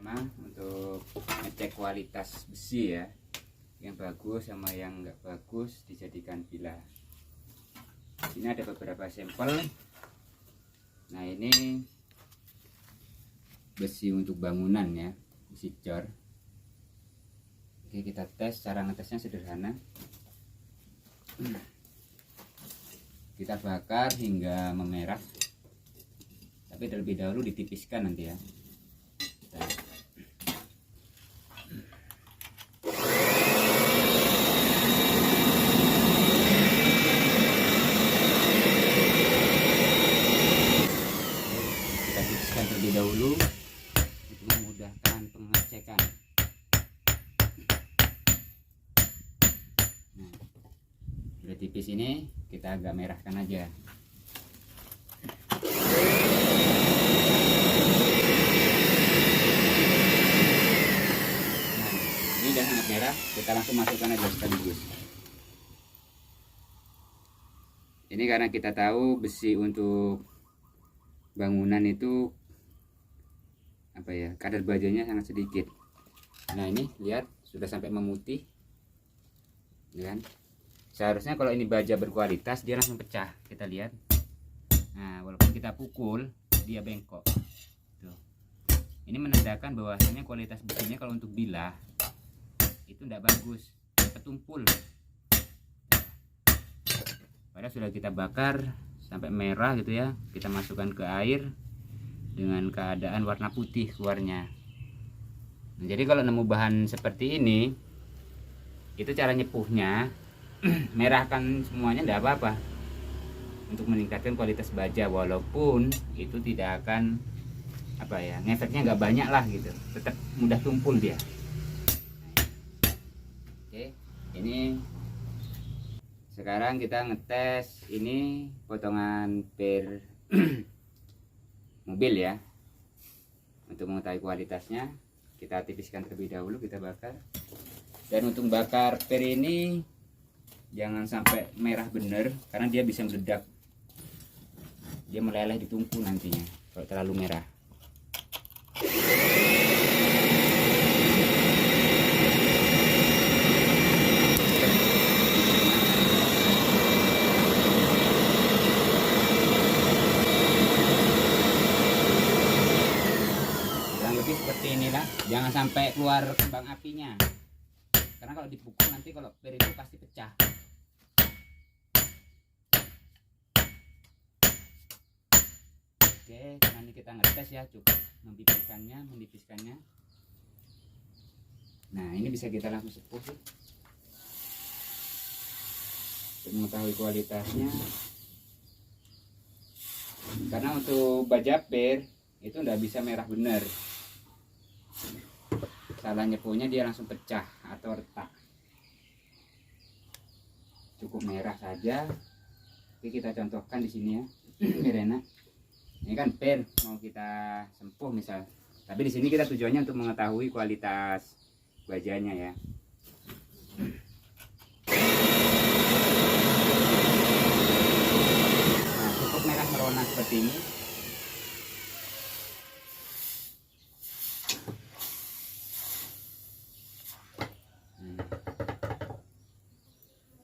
pertama untuk ngecek kualitas besi ya, yang bagus sama yang enggak bagus dijadikan bilah. Ini ada beberapa sampel. Nah, ini besi untuk bangunan ya, besi cor. Oke, kita tes. Cara ngetesnya sederhana. Kita bakar hingga memerah, tapi terlebih dahulu ditipiskan nanti ya. Kita tipiskan terlebih dahulu untuk memudahkan pengecekan. Nah, sudah tipis ini kita agak merahkan aja. Ini udah sangat merah, kita langsung masukkan aja sekaligus. Ini karena kita tahu besi untuk bangunan itu apa ya, kadar bajanya sangat sedikit. Nah, ini lihat sudah sampai memutih, kan? Seharusnya kalau ini baja berkualitas dia langsung pecah, kita lihat. Nah, walaupun kita pukul dia bengkok. Tuh. Ini menandakan bahwasanya kualitas besinya kalau untuk bilah itu tidak bagus, ketumpul. Padahal sudah kita bakar sampai merah gitu ya, kita masukkan ke air dengan keadaan warna putih keluarnya. Nah, jadi kalau nemu bahan seperti ini, itu cara nyepuhnya merahkan semuanya tidak apa-apa, untuk meningkatkan kualitas baja, walaupun itu tidak akan apa ya, ngefeknya nggak banyak lah gitu, tetap mudah tumpul dia. Oke, ini sekarang kita ngetes ini potongan per mobil ya. Untuk mengetahui kualitasnya kita tipiskan terlebih dahulu, kita bakar. Dan untuk bakar per ini jangan sampai merah bener, karena dia bisa meledak, dia meleleh di tungku nantinya kalau terlalu merah. Kurang lebih seperti inilah, jangan sampai keluar kembang apinya, karena kalau dipukul nanti kalau per itu pasti pecah. Oke, nanti kita ngetes ya, cukup menipiskannya. Nah, ini bisa kita langsung sepuh sih, untuk mengetahui kualitasnya. Karena untuk baja per itu nggak bisa merah bener, salah nyepuhnya dia langsung pecah atau retak. Cukup merah saja. Oke, kita contohkan di sini ya, biar enak. Ini kan per mau kita sempuh misal, tapi di sini kita tujuannya untuk mengetahui kualitas bajanya ya. Nah, cukup merah merona seperti ini.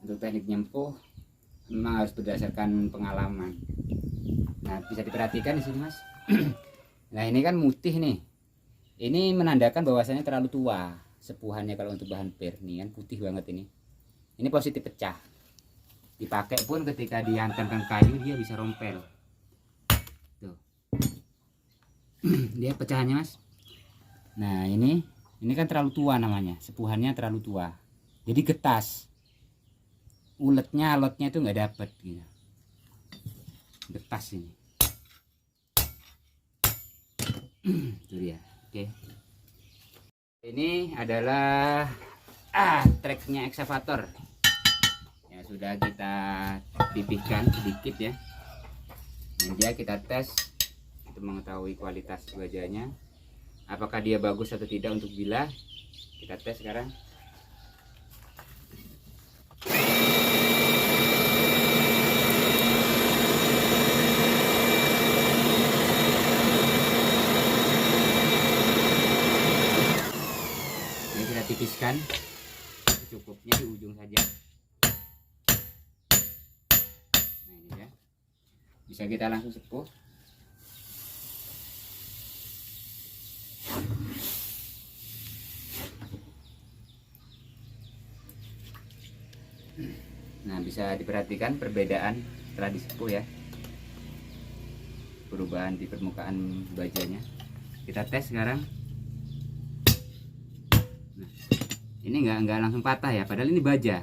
Untuk teknik nyempuh memang harus berdasarkan pengalaman. Nah, bisa diperhatikan di sini mas. Nah, ini kan mutih nih, ini menandakan bahwasanya terlalu tua sepuhannya. Kalau untuk bahan per nih kan putih banget ini positif pecah. Dipakai pun ketika dihantamkan kayu dia bisa rompel tuh. Dia pecahannya mas. Nah, ini kan terlalu tua namanya, sepuhannya terlalu tua, jadi getas, uletnya alotnya itu nggak dapet gitu, getas ini. Itu dia. Oke, ini adalah treknya eksavator ya, sudah kita pipihkan sedikit ya. Nah, dia kita tes untuk mengetahui kualitas bajanya, apakah dia bagus atau tidak untuk bilah. Kita tes sekarang. tipiskan, cukupnya di ujung saja. Nah ini ya, bisa kita langsung sepuh. Nah bisa diperhatikan perbedaan setelah disepuh ya, perubahan di permukaan bajanya. Kita tes sekarang. Nah, ini nggak langsung patah ya, padahal ini baja.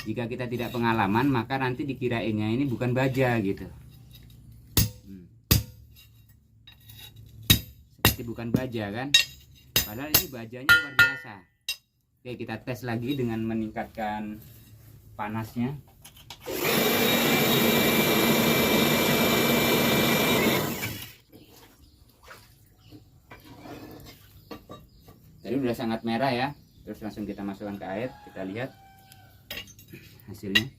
Jika kita tidak pengalaman maka nanti dikirainnya ini bukan baja gitu. Seperti bukan baja kan, padahal ini bajanya luar biasa. Oke, kita tes lagi dengan meningkatkan panasnya. Tadi udah sangat merah ya, terus langsung kita masukkan ke air, kita lihat hasilnya.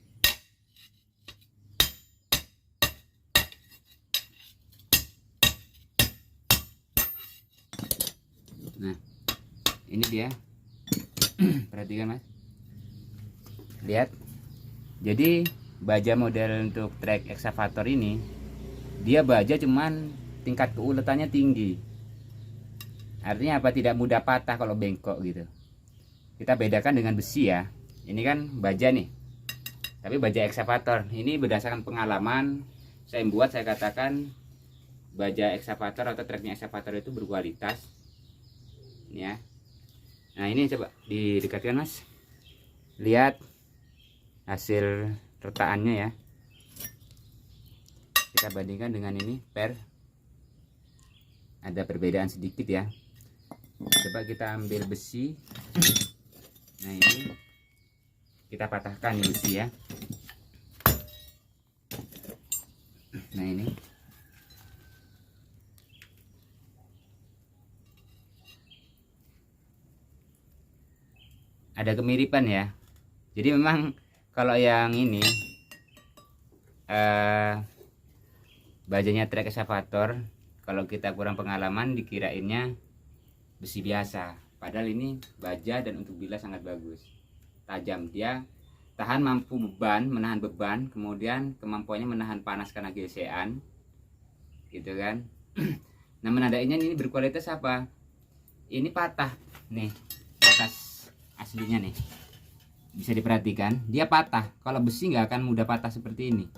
Nah ini dia. Perhatikan mas, lihat. Jadi baja model untuk trek excavator ini, dia baja cuman tingkat keuletannya tinggi. Artinya apa? Tidak mudah patah kalau bengkok gitu. Kita bedakan dengan besi ya. Ini kan baja nih, tapi baja excavator. Ini berdasarkan pengalaman saya buat, saya katakan baja excavator atau treknya excavator itu berkualitas. Ini ya. Nah ini coba didekatkan mas, lihat hasil retakannya ya. Kita bandingkan dengan ini, ada perbedaan sedikit ya. Coba kita ambil besi. Nah ini kita patahkan ini besi ya. Nah ini ada kemiripan ya. Jadi memang kalau yang ini bajanya trek excavator, kalau kita kurang pengalaman dikirainnya besi biasa, padahal ini baja dan untuk bilas sangat bagus, tajam. Dia tahan, mampu beban, menahan beban, kemudian kemampuannya menahan panas karena gesekan gitu kan. Nah menandainya ini berkualitas apa? Ini patah nih, bekas aslinya nih, bisa diperhatikan dia patah. Kalau besi nggak akan mudah patah seperti ini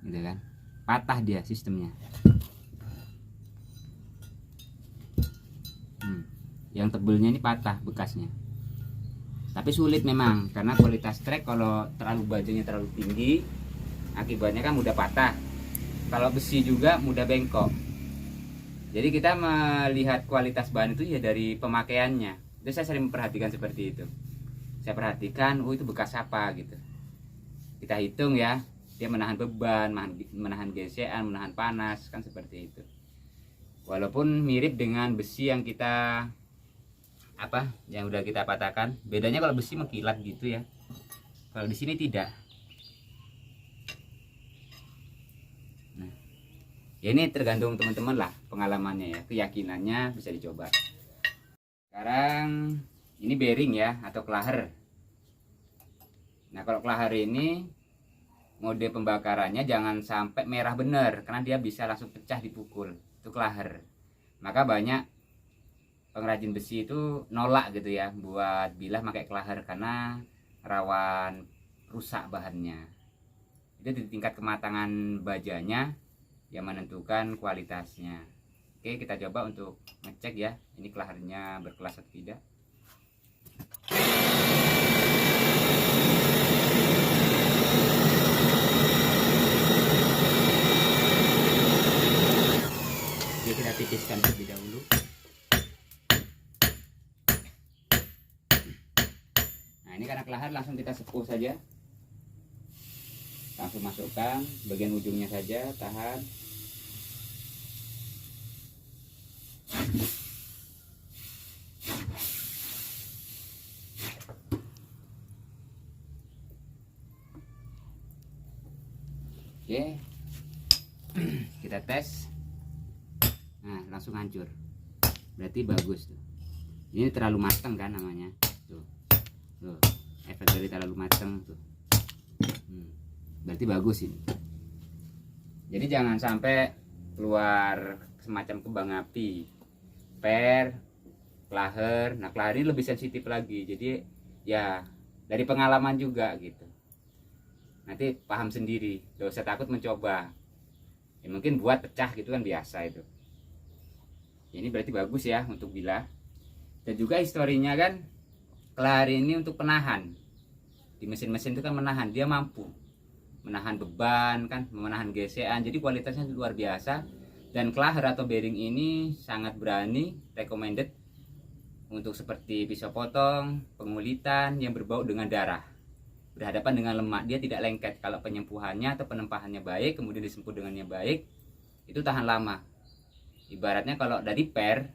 gitu kan, patah dia sistemnya. Yang tebelnya ini patah bekasnya, tapi sulit memang karena kualitas trek kalau terlalu bajanya terlalu tinggi, akibatnya kan mudah patah. Kalau besi juga mudah bengkok. Jadi kita melihat kualitas bahan itu ya dari pemakaiannya. Jadi saya sering memperhatikan seperti itu. Saya perhatikan, oh itu bekas apa gitu. Kita hitung ya, dia menahan beban, menahan gesekan, menahan panas, kan seperti itu. Walaupun mirip dengan besi yang kita yang udah kita patahkan, bedanya kalau besi mengkilat gitu ya. Kalau di sini tidak. Nah, ya ini tergantung teman-teman lah pengalamannya ya, keyakinannya bisa dicoba. Sekarang ini bearing ya atau klaher. Nah kalau klaher ini mode pembakarannya jangan sampai merah bener, karena dia bisa langsung pecah dipukul. Itu klaher. Maka banyak pengrajin besi itu nolak gitu ya buat bilah pakai klaher karena rawan rusak bahannya. Itu di tingkat kematangan bajanya yang menentukan kualitasnya. Oke, kita coba untuk ngecek ya, ini klahernya berkelas atau tidak. Oke, kita tipiskan terlebih dahulu. Nah ini karena klaher langsung kita sepuh saja, langsung masukkan bagian ujungnya saja, tahan. Oke, kita tes. Nah langsung hancur, berarti bagus tuh. Ini terlalu matang kan namanya. Tuh, efek dari terlalu matang tuh. Berarti bagus ini. Jadi jangan sampai keluar semacam kembang api, per, klaher. Nah, klaher ini lebih sensitif lagi. Jadi ya dari pengalaman juga gitu. Nanti paham sendiri, gak usah takut mencoba. Ya, mungkin buat pecah gitu kan biasa itu. Ini berarti bagus ya untuk bilah. Dan juga historinya kan klaher ini untuk penahan. Di mesin-mesin itu kan menahan, dia mampu menahan beban kan, menahan gesekan. Jadi kualitasnya luar biasa. Dan klaher atau bearing ini sangat berani, recommended untuk seperti pisau potong, pengulitan yang berbau dengan darah, berhadapan dengan lemak. Dia tidak lengket. Kalau penyempuhannya atau penempahannya baik, kemudian disemput dengannya baik, itu tahan lama. Ibaratnya kalau dari per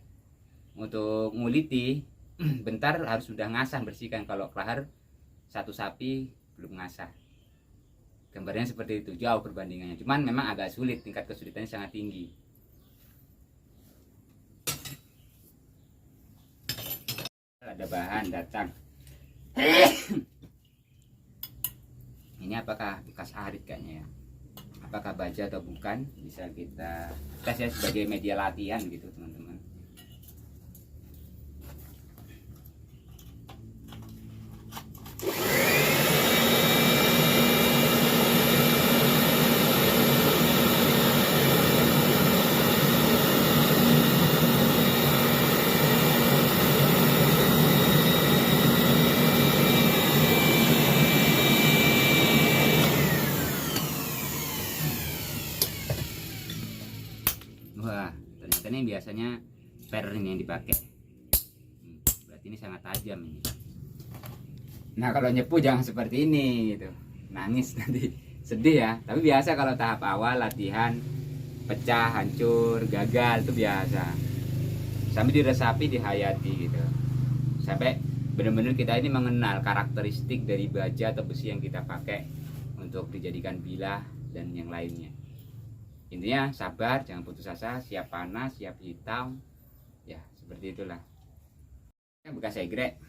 untuk nguliti bentar harus sudah ngasah, bersihkan. Kalau klaher satu sapi belum ngasah. Gambarnya seperti itu, jauh perbandingannya. Cuman memang agak sulit, tingkat kesulitannya sangat tinggi. Ada bahan datang. Ini apakah bekas arit kayaknya ya? Apakah baja atau bukan? Bisa kita tes ya sebagai media latihan gitu teman-teman. Wah, ternyata ini biasanya per ini yang dipakai. Berarti ini sangat tajam ini. Nah, kalau nyepu jangan seperti ini gitu. Nangis nanti, sedih ya. Tapi biasa kalau tahap awal latihan, pecah, hancur, gagal itu biasa. Sampai diresapi, dihayati gitu. Sampai benar-benar kita ini mengenal karakteristik dari baja atau besi yang kita pakai untuk dijadikan bilah dan yang lainnya. Intinya sabar, jangan putus asa, siap panas, siap hitam. Ya, seperti itulah. Bekas egrek.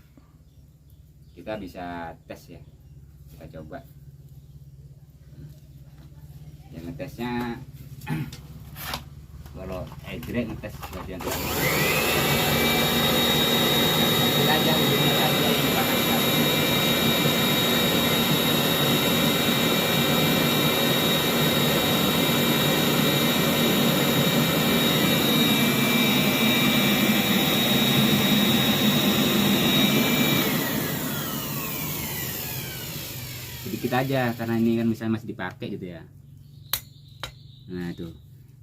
Kita bisa tes ya. Kita coba. Yang ngetesnya kalau egrek ngetes bagian dalam. Kita aja sedikit aja karena ini kan misalnya masih dipakai gitu ya. Nah tuh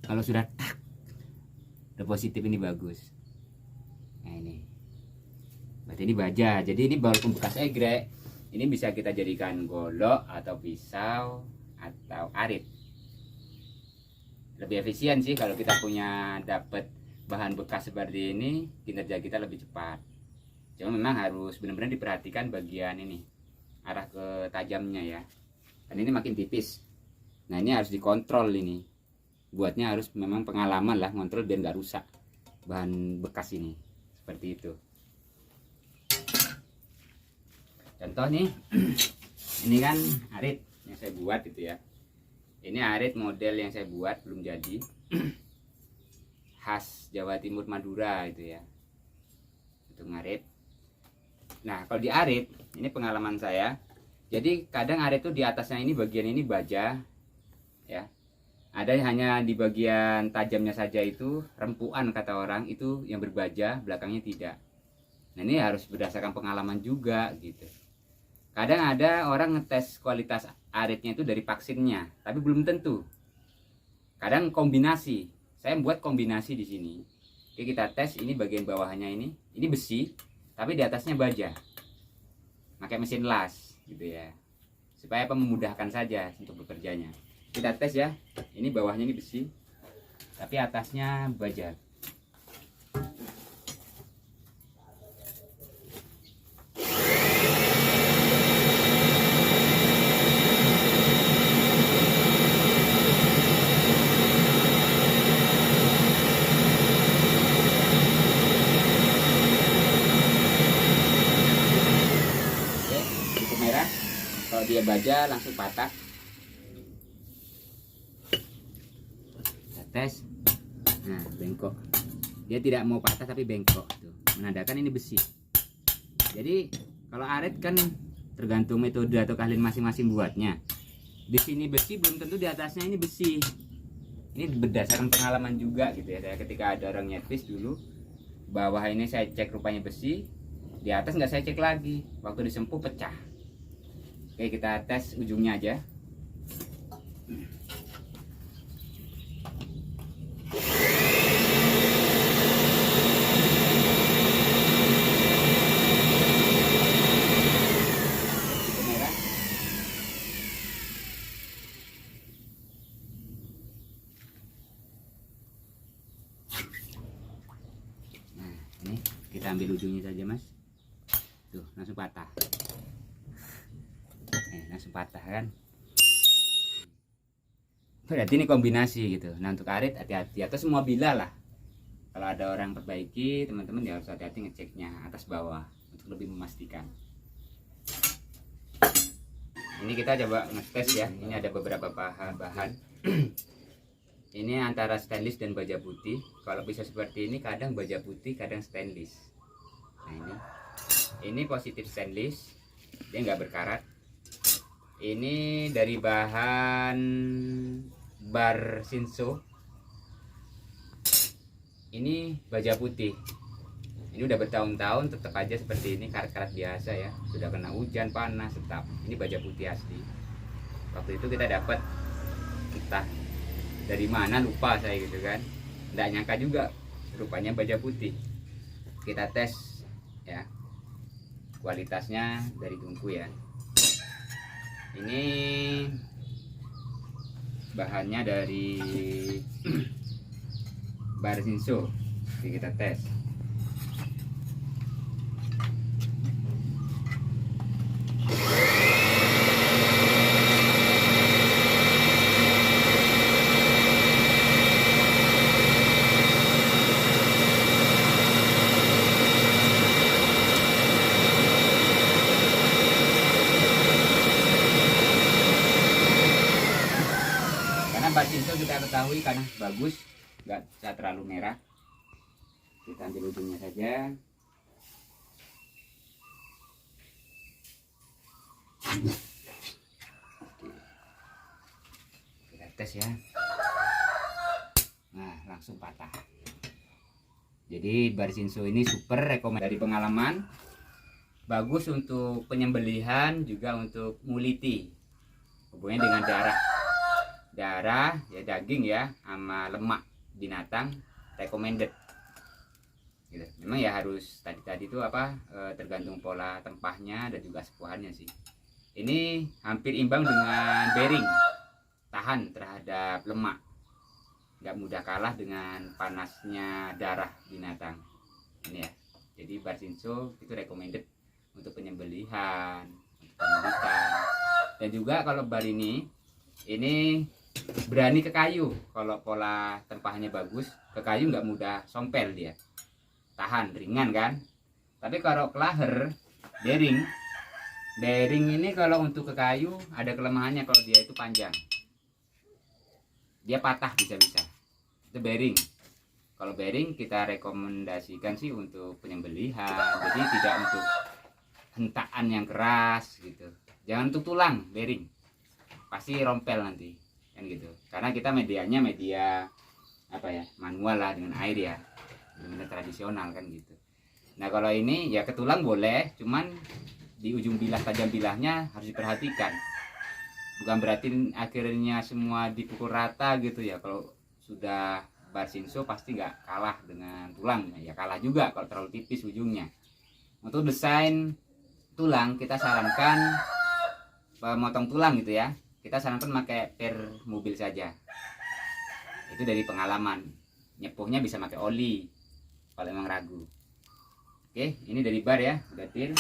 kalau sudah udah positif ini bagus. Nah ini berarti ini baja. Jadi ini walaupun bekas egrek, ini bisa kita jadikan golok atau pisau atau arit. Lebih efisien sih kalau kita punya dapat bahan bekas seperti ini, kinerja kita lebih cepat. Cuma memang harus benar-benar diperhatikan bagian ini, arah ke tajamnya ya. Dan ini makin tipis. Nah ini harus dikontrol ini. Buatnya harus memang pengalaman lah, ngontrol biar nggak rusak bahan bekas ini. Seperti itu. Contoh nih, ini kan arit yang saya buat itu ya. Ini arit model yang saya buat belum jadi. Khas Jawa Timur Madura itu ya. Itu ngarit. Nah kalau di arit, ini pengalaman saya. Jadi kadang arit itu di atasnya ini bagian ini baja ya. Ada hanya di bagian tajamnya saja itu rempuan kata orang, itu yang berbaja, belakangnya tidak. Nah ini harus berdasarkan pengalaman juga gitu. Kadang ada orang ngetes kualitas aritnya itu dari vaksinnya, tapi belum tentu. Kadang kombinasi. Saya membuat kombinasi di sini. Oke, kita tes ini bagian bawahnya ini besi, tapi di atasnya baja. Pakai mesin las gitu ya. Supaya memudahkan saja untuk bekerjanya. Kita tes ya. Ini bawahnya ini besi, tapi atasnya baja. setiap baja langsung patah. Kita tes. Nah, bengkok. Dia tidak mau patah tapi bengkok tuh, menandakan ini besi. Jadi kalau arit kan tergantung metode atau keahlian masing-masing buatnya. Di sini besi belum tentu di atasnya ini besi. Ini berdasarkan pengalaman juga gitu ya. Saya ketika ada orang nyervis dulu, bawah ini saya cek rupanya besi, di atas nggak saya cek lagi. Waktu disempuh pecah. Oke, kita tes ujungnya aja. Ini kita ambil ujungnya saja, Mas. Tuh, langsung patah. Langsung patah kan. Berarti ini kombinasi gitu. Nah, untuk arit hati-hati, atau semua bila lah. Kalau ada orang perbaiki, teman-teman ya harus hati-hati ngeceknya atas bawah untuk lebih memastikan. Ini kita coba ngetes ya. Ini ada beberapa bahan. Ini antara stainless dan baja putih. Kalau bisa seperti ini, kadang baja putih, kadang stainless. Nah, ini positif stainless, dia nggak berkarat. Ini dari bahan bar Shinso. Ini baja putih. Ini udah bertahun-tahun tetap aja seperti ini, karat-karat biasa ya. Sudah kena hujan, panas, tetap. Ini baja putih asli. Waktu itu kita dapat entah dari mana, lupa saya gitu kan. Nggak nyangka juga rupanya baja putih. Kita tes ya kualitasnya dari tungku ya. Ini bahannya dari bar Shinso. Kita tes. Bar Shinso kita ketahui karena bagus, nggak terlalu merah. Kita ambil ujungnya saja. Kita tes ya. Nah, langsung patah. Jadi bar Shinso ini super rekomend dari pengalaman. Bagus untuk penyembelihan, juga untuk nguliti hubungannya dengan darah ya, daging ya, sama lemak binatang, recommended gitu. Memang ya harus tadi itu tergantung pola tempahnya dan juga sepuhannya sih. Ini hampir imbang dengan bearing, tahan terhadap lemak, nggak mudah kalah dengan panasnya darah binatang ini ya. Jadi bar Shinso itu recommended untuk penyembelihan, untuk pemilikan, dan juga kalau bar ini berani ke kayu. Kalau pola tempahnya bagus, ke kayu nggak mudah sompel, dia tahan, ringan kan. Tapi kalau klaher bearing ini kalau untuk ke kayu ada kelemahannya. Kalau dia itu panjang, dia patah bisa-bisa. Itu bearing. Kalau bearing kita rekomendasikan sih untuk penyembelihan, jadi tidak untuk hentakan yang keras gitu. Jangan untuk tulang bearing, pasti rompel nanti kan gitu. Karena kita medianya media manual lah, dengan air ya, benar tradisional kan gitu. Nah kalau ini ya ke tulang boleh, cuman di ujung bilah, tajam bilahnya harus diperhatikan. Bukan berarti akhirnya semua dipukul rata gitu ya. Kalau sudah bar Shinso pasti nggak kalah dengan tulang ya, kalah juga kalau terlalu tipis ujungnya. Untuk desain tulang kita sarankan memotong tulang gitu ya, kita sarankan pakai per mobil saja. Itu dari pengalaman. Nyepuhnya bisa pakai oli kalau memang ragu. Oke, ini dari bar ya, udah til,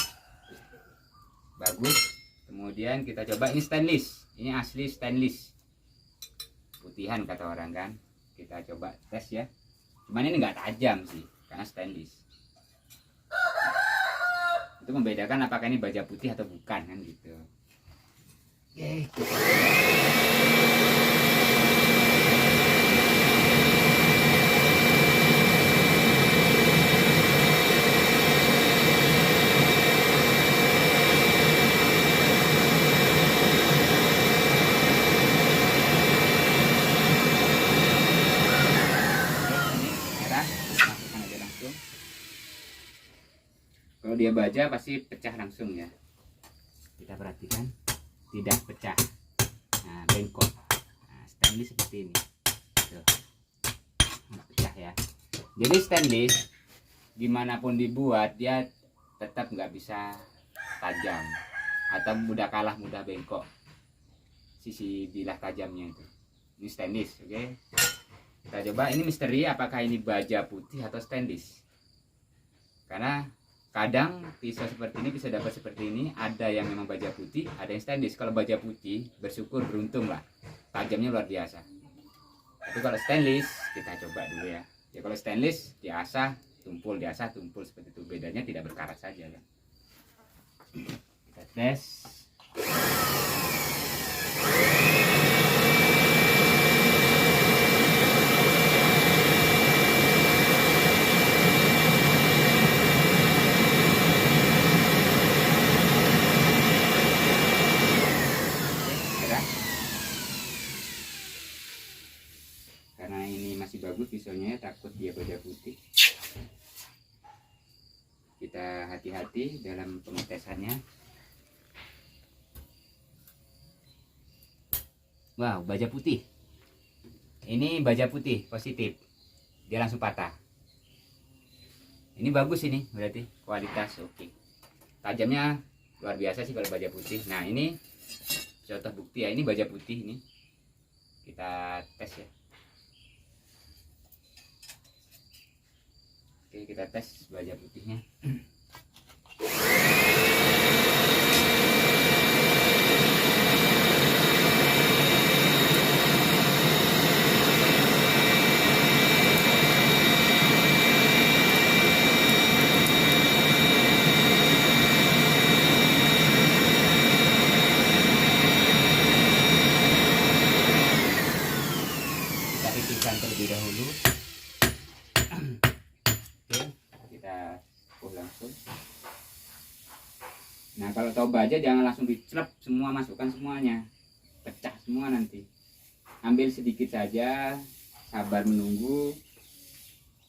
bagus. Kemudian kita coba ini stainless, ini asli stainless, putihan kata orang kan. Kita coba tes ya. Cuman ini nggak tajam sih karena stainless. Itu membedakan apakah ini baja putih atau bukan kan gitu. Oke, ini merah, masukkan aja langsung. Kalau dia baja pasti pecah langsung ya. Kita perhatikan, tidak pecah. Nah, bengkok. Nah, stainless seperti ini. Tuh. Nggak pecah ya. Jadi stainless dimanapun dibuat dia tetap nggak bisa tajam atau mudah kalah, mudah bengkok sisi bilah tajamnya itu. Ini stainless, oke. Kita coba, ini misteri apakah ini baja putih atau stainless. Karena kadang pisau seperti ini bisa dapat seperti ini, ada yang memang baja putih, ada yang stainless. Kalau baja putih bersyukur, beruntung lah, tajamnya luar biasa. Tapi kalau stainless kita coba dulu ya. Ya kalau stainless diasah tumpul seperti itu, bedanya tidak berkarat saja ya. Kita tes. Karena ini masih bagus pisaunya, takut dia baja putih, kita hati-hati dalam pengetesannya. Wow, baja putih. Ini baja putih positif, dia langsung patah. Ini bagus, ini berarti kualitas oke. Tajamnya luar biasa sih kalau baja putih. Nah ini contoh bukti ya, ini baja putih ini. Kita tes ya. Oke, kita tes baja putihnya. Kita pipihkan terlebih dahulu. Langsung. Nah kalau tahu baja jangan langsung dicelep semua, masukkan semuanya, pecah semua nanti. Ambil sedikit saja, sabar menunggu.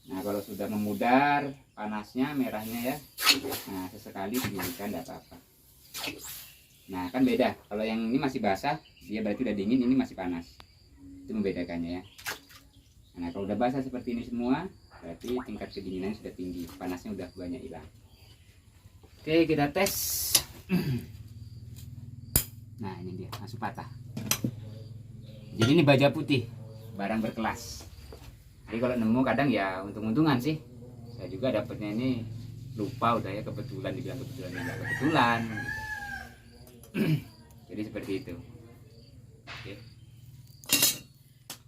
Nah kalau sudah memudar panasnya, merahnya ya, nah sesekali didinginkan, tidak apa-apa. Nah kan beda, kalau yang ini masih basah dia berarti udah dingin, ini masih panas, itu membedakannya ya. Nah kalau udah basah seperti ini semua, berarti tingkat kedinginannya sudah tinggi, panasnya udah banyak hilang. Oke, kita tes. Nah ini dia, langsung patah. Jadi ini baja putih, barang berkelas. Jadi kalau nemu kadang ya untung-untungan sih. Saya juga dapatnya ini lupa udah ya, kebetulan, dibilang kebetulan, enggak kebetulan. Jadi seperti itu.